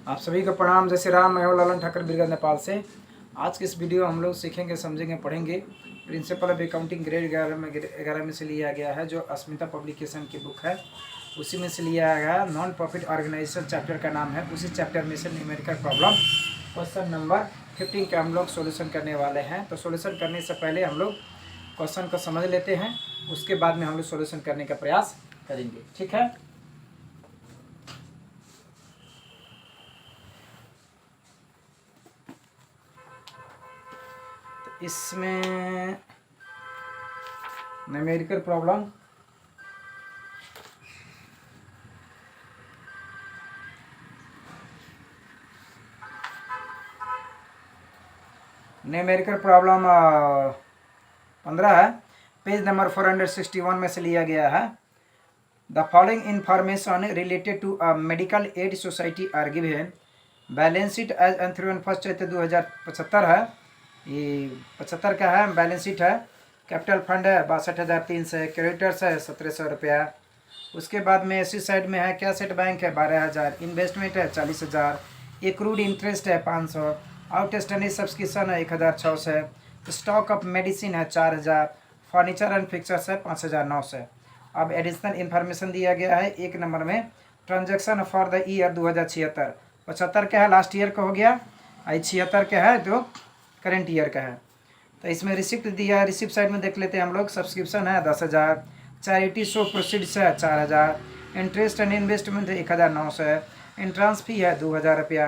आप सभी को प्रणाम। जय श्री राम। मैं हूं ललन ठाकर बिरगढ़ नेपाल से। आज के इस वीडियो हम लोग सीखेंगे, समझेंगे, पढ़ेंगे प्रिंसिपल ऑफ अकाउंटिंग ग्रेड 11 में से लिया गया है, जो अस्मिता पब्लिकेशन की बुक है उसी में से लिया गया। नॉन प्रॉफिट ऑर्गेनाइजेशन चैप्टर का नाम है। उसी चैप्टर में से न्यूमेरिकल प्रॉब्लम क्वेश्चन नंबर 15 का हम लोग सोल्यूशन करने वाले हैं। तो सोल्यूशन करने से पहले हम लोग क्वेश्चन को समझ लेते हैं, उसके बाद में हम लोग सोल्यूशन करने का प्रयास करेंगे। ठीक है। इसमें न्यूमेरिकल प्रॉब्लम न्यूमेरिकल प्रॉब्लम 15 है। पेज नंबर 461 में से लिया गया है। The following information related to a medical aid society are given. Balance sheet as on 31 Chait 2075 है। ये 75 का है, बैलेंस शीट है। कैपिटल फंड है 62,300, क्रेडिटर्स है 1,700 रुपया। उसके बाद में इसी साइड में है कैश एट बैंक है 12,000, इन्वेस्टमेंट है 40,000, एक्रूड इंटरेस्ट है 500, आउटस्टैंडिंग सब्सक्रिप्शन है 1,600, स्टॉक ऑफ मेडिसिन है 4,000, फर्नीचर एंड फिक्चर्स है 5,900। अब एडिशनल इन्फॉर्मेशन दिया गया है एक नंबर में। ट्रांजैक्शन फॉर द ईयर 2076, 75 का है लास्ट ईयर का हो गया, 76 का है जो करेंट ईयर का है। तो इसमें रिसिप्ट दिया है। रिसिप्ट साइड में देख लेते हैं हम लोग। सब्सक्रिप्शन है 10,000, चैरिटी शो प्रोसीड्स है 4,000, इंटरेस्ट एंड इन्वेस्टमेंट है 1,900 है, एंट्रांस फी है 2,000 रुपया,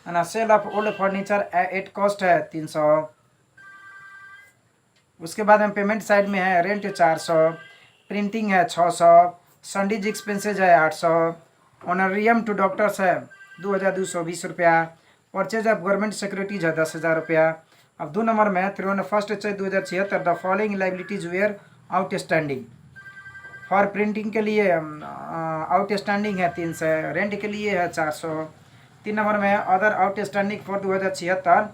है। Sale of old furniture at cost है 300। उसके बाद में पेमेंट साइड में है रेंट 400, प्रिंटिंग है 600, संडीज एक्सपेंसेज है 800, ऑनरियम टू डॉक्टर्स है 2,220 रुपया, परचेज ऑफ गवर्नमेंट सिक्योरिटीज है 10,000 रुपया। अब 2 नंबर में 31 Chait 2076 the following liabilities were outstanding. For printing के लिए आउटस्टैंडिंग है 300, रेंट के लिए है 400। 3 नंबर में other outstanding for 2076,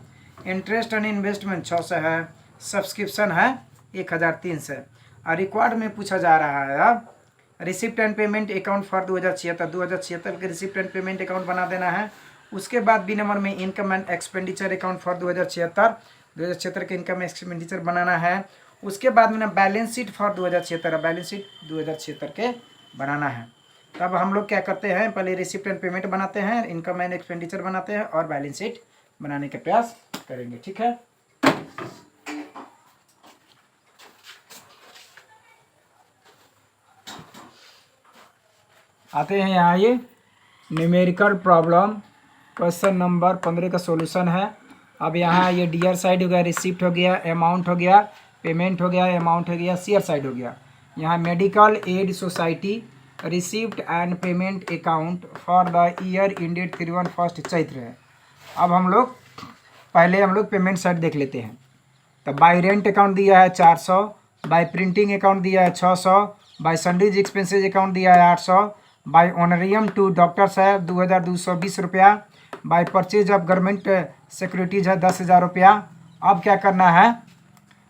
interest and investment 600 है, सब्सक्रिप्शन है 1,300। और रिकॉर्ड में पूछा जा रहा है receipt and payment account for 2076 के रिसिप्ट एंड पेमेंट अकाउंट बना देना है। उसके बाद बी नंबर में income and expenditure account for 2076 के इनकम एक्सपेंडिचर बनाना है। उसके बाद में balance sheet for 2076, balance sheet 2076 के बनाना है। तब हम लोग क्या करते हैं, पहले रिसिप्ट एंड पेमेंट बनाते हैं, इनकम एंड एक्सपेंडिचर बनाते हैं और बैलेंस शीट बनाने का प्रयास करेंगे। ठीक है। आते हैं यहाँ, ये न्यूमेरिकल प्रॉब्लम क्वेश्चन नंबर 15 का सॉल्यूशन है। अब यहाँ ये डीआर साइड हो गया, रिसिप्ट हो गया, अमाउंट हो गया, पेमेंट हो गया, अमाउंट हो गया, सीआर साइड हो गया। यहाँ medical aid society receipt and payment account for the year ended 31 Chaitra है। अब हम लोग पहले पेमेंट साइड देख लेते हैं। तो बाई रेंट अकाउंट दिया है 400, बाई प्रिंटिंग अकाउंट दिया है 600, बाई संडीज एक्सपेंसेज अकाउंट दिया है 800, बाई ऑनरियम टू डॉक्टर्स है 2,220 रुपया, by purchase of government securities है 10,000 रुपया। अब क्या करना है,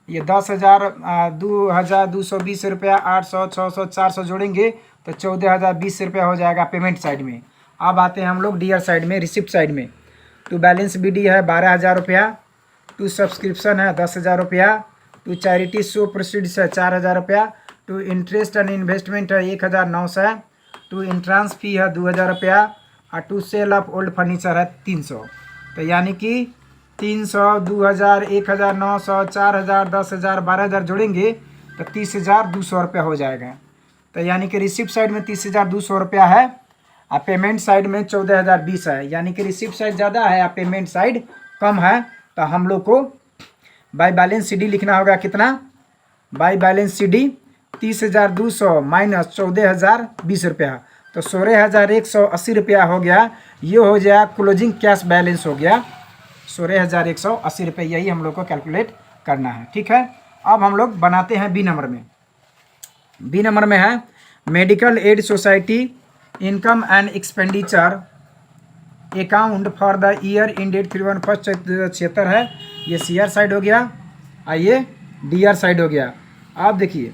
ये 10,000 2,220 रुपया 800 600 400 जोड़ेंगे तो 14,020 रुपया हो जाएगा पेमेंट साइड में। अब आते हैं हम लोग डीआर साइड में, रिसिप्ट साइड में। टू बैलेंस बीडी है 12,000 रुपया, टू सब्सक्रिप्शन है 10,000 रुपया, टू चैरिटी शो प्रोसीड्स है 4,000 रुपया, टू इंटरेस्ट एंड इन्वेस्टमेंट है 1,900, टू इंट्रांस फी है 2,000 रुपया और to sale of old furniture है 300। तो यानी कि 300, 2,000, 1,900, 4,000, 10,000, 12,000 जोड़ेंगे तो 30,200 रुपया हो जाएगा। तो यानी कि रिसिप्ट साइड में 30,200 रुपया है और पेमेंट साइड में 14,020 है। यानी कि रिसिप्ट साइड ज़्यादा है और पेमेंट साइड कम है। तो हम लोग को बाई बैलेंस सी डी लिखना होगा। कितना? By balance C D 30,200 minus 14,020 रुपया, तो 16,180 रुपया हो गया। ये हो जाए क्लोजिंग कैश बैलेंस हो गया 16,180 रुपये। यही हम लोग को कैलकुलेट करना है। ठीक है। अब हम लोग बनाते हैं बी नंबर में। बी नंबर में है medical aid society income and expenditure account for the year ended 31 Chait 2076 है। ये सी आर साइड हो गया और ये डी आर साइड हो गया। आप देखिए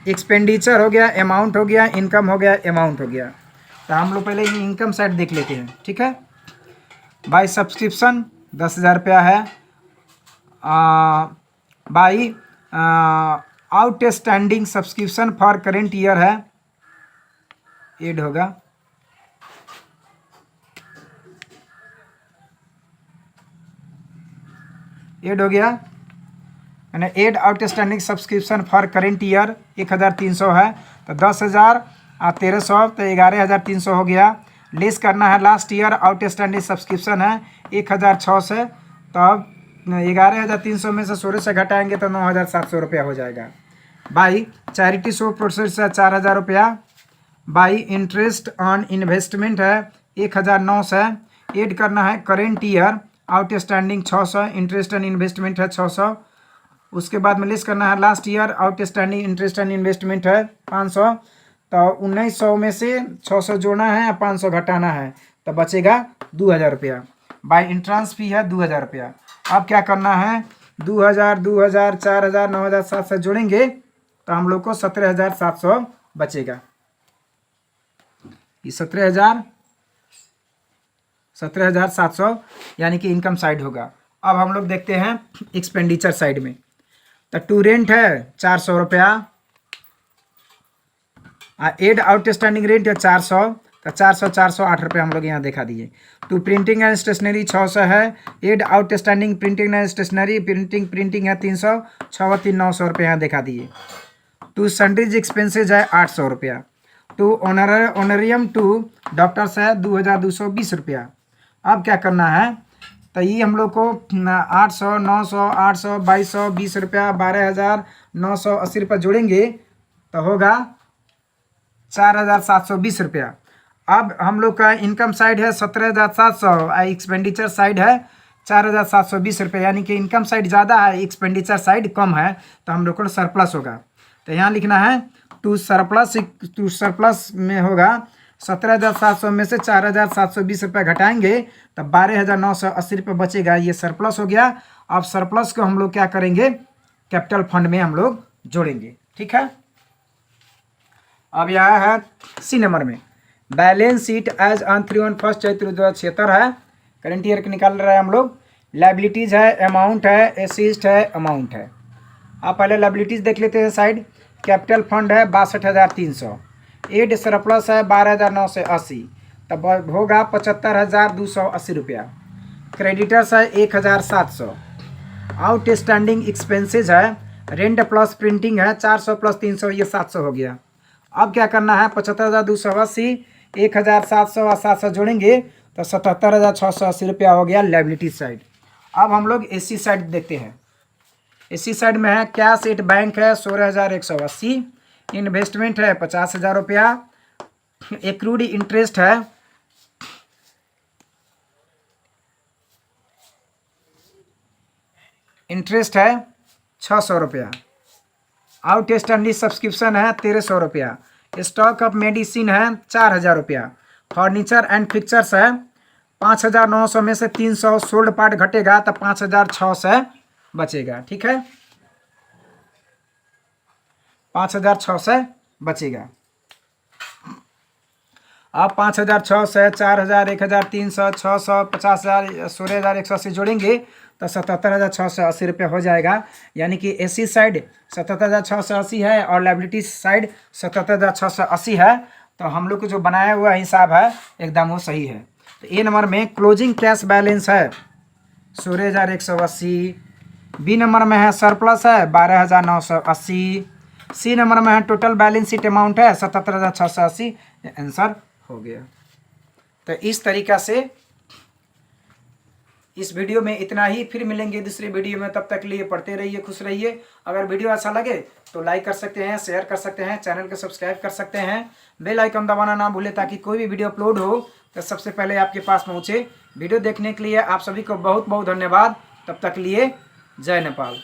एक्सपेंडिचर हो गया, अमाउंट हो गया, इनकम हो गया, अमाउंट हो गया। तो हम लोग पहले ये इनकम साइड देख लेते हैं। ठीक है। बाई सब्सक्रिप्शन 10,000 रुपया है। By outstanding subscription for current year है, एड होगा। एड हो गया, यानी add outstanding subscription for current year 1,300 है, तो 10,000 और 1,300 तो 11,300 हो गया। लेस करना है लास्ट ईयर आउटस्टैंडिंग सब्सक्रिप्शन है 1,600 से, तो अब 11,300 में से 16 से घटाएंगे तो 9,700 रुपया हो जाएगा। बाई चैरिटी शो प्रोसेस है 4,000 रुपया। बाई इंटरेस्ट ऑन इन्वेस्टमेंट है 1,009 है। ऐड करना है current year outstanding 600, interest and investment है 600। उसके बाद में लेस करना है last year outstanding interest and investment है 500, तो 1,900 में से 600 जोड़ना है, 500 घटाना है, तो बचेगा 2,000 रुपया। बाई इंट्रांस फी है 2,000 रुपया। अब क्या करना है, 2,000, 2,000, 4,000, 9,700 जोड़ेंगे तो हम लोग को 17,700 बचेगा। ये 17,700 यानी कि इनकम साइड होगा। अब हम लोग देखते हैं एक्सपेंडिचर साइड में, तो टू रेंट है 400 रुपया, एड आउटस्टैंडिंग रेंट है 400, तो 400, 408 रुपये हम लोग यहाँ दिखा दिए। टू प्रिंटिंग एंड स्टेशनरी 600 है, add outstanding printing and stationery printing है 300, 6 900 रुपये यहाँ दिखा दिए। टू सन्ड्रीज एक्सपेंसेज है 800 रुपया। टू ऑनरियम टू डॉक्टर्स है 2,220 रुपया। अब क्या करना है, तो ये हम लोग को 800, 900, 800, 2,200, 20 रुपया, 12,980 रुपया जोड़ेंगे तो होगा 4,720 रुपया। अब हम लोग का इनकम साइड है 17,700, एक्सपेंडिचर साइड है 4,720 रुपये, यानी कि इनकम साइड ज़्यादा है, एक्सपेंडिचर साइड कम है, तो हम लोग को सरप्लस होगा। तो यहाँ लिखना है टू सरप्लस में होगा 17,700 में से 4,720 रुपये घटाएंगे तो 12,980 रुपये बचेगा, ये सरप्लस हो गया। अब सरप्लस को हम लोग क्या करेंगे, कैपिटल फंड में हम लोग जोड़ेंगे, ठीक है। अब यहाँ है सी नंबर में balance sheet as on 31 Chaitra 2076 है, करेंट ईयर के निकाल रहे हैं हम लोग। लाइबिलिटीज़ है, अमाउंट है, एसिस्ट है, अमाउंट है। आप पहले लाइबिलिटीज़ देख लेते हैं साइड। कैपिटल फंड है 62,300, एड सरप्लस है 12,980, तब होगा 75,280 रुपया। क्रेडिटर्स है 1,700। आउटस्टैंडिंग एक्सपेंसेज है रेंट प्लस प्रिंटिंग है 400 प्लस 300, ये 700 हो गया। अब क्या करना है, 75,280, 1,700 और 700 जोड़ेंगे तो 77,680 रुपया हो गया लाइबिलिटी साइड। अब हम लोग एसी साइड देखते हैं। एसी साइड में है कैश एट बैंक है 16,180, इन्वेस्टमेंट है 50,000 रुपया, एक्रूड इंटरेस्ट है इंटरेस्ट है 600 रुपया, आउटस्टैंडिंग सब्सक्रिप्शन है 1,300 रुपया, स्टॉक ऑफ मेडिसिन है 4,000 रुपया, फर्नीचर एंड फिक्चर्स है 5,900 में से 300 सोल्ड पार्ट घटेगा तो 5,600 बचेगा, ठीक है, 5,600 बचेगा। अब 5,600, 4,000, 1,300, 600, 50,000, 16,180 जोड़ेंगे तो 77,680 रुपये हो जाएगा। यानी कि एसी साइड 77,680 है और लाइबिलिटी साइड 77,680 है, तो हम लोग को जो बनाया हुआ हिसाब है एकदम वो सही है। तो ए नंबर में क्लोजिंग कैश बैलेंस है 16,180, बी नंबर में है सरप्लस है 12,980, सी नंबर में है टोटल बैलेंस शीट अमाउंट है 77,680, आंसर हो गया। तो इस तरीक़ा से इस वीडियो में इतना ही, फिर मिलेंगे दूसरे वीडियो में, तब तक लिए पढ़ते रहिए, खुश रहिए। अगर वीडियो अच्छा लगे तो लाइक कर सकते हैं, शेयर कर सकते हैं, चैनल को सब्सक्राइब कर सकते हैं, बेल आइकन दबाना ना भूलें ताकि कोई भी वीडियो अपलोड हो तो सबसे पहले आपके पास पहुँचे। वीडियो देखने के लिए आप सभी को बहुत बहुत धन्यवाद। तब तक लिए जय नेपाल।